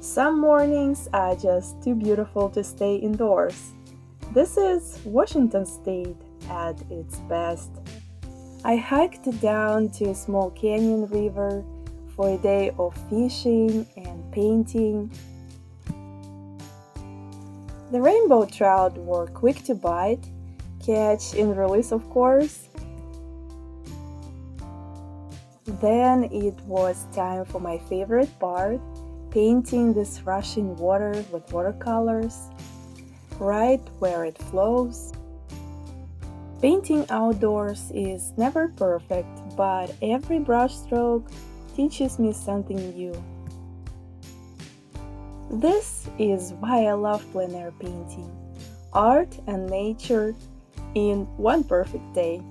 Some mornings are just too beautiful to stay indoors. This is Washington State at its best. I hiked down to a small canyon river for a day of fishing and painting. The rainbow trout were quick to bite, catch and release of course. Then it was time for my favorite part, painting this rushing water with watercolors, right where it flows. Painting outdoors is never perfect, but every brushstroke teaches me something new. This is why I love plein air painting, art and nature in one perfect day.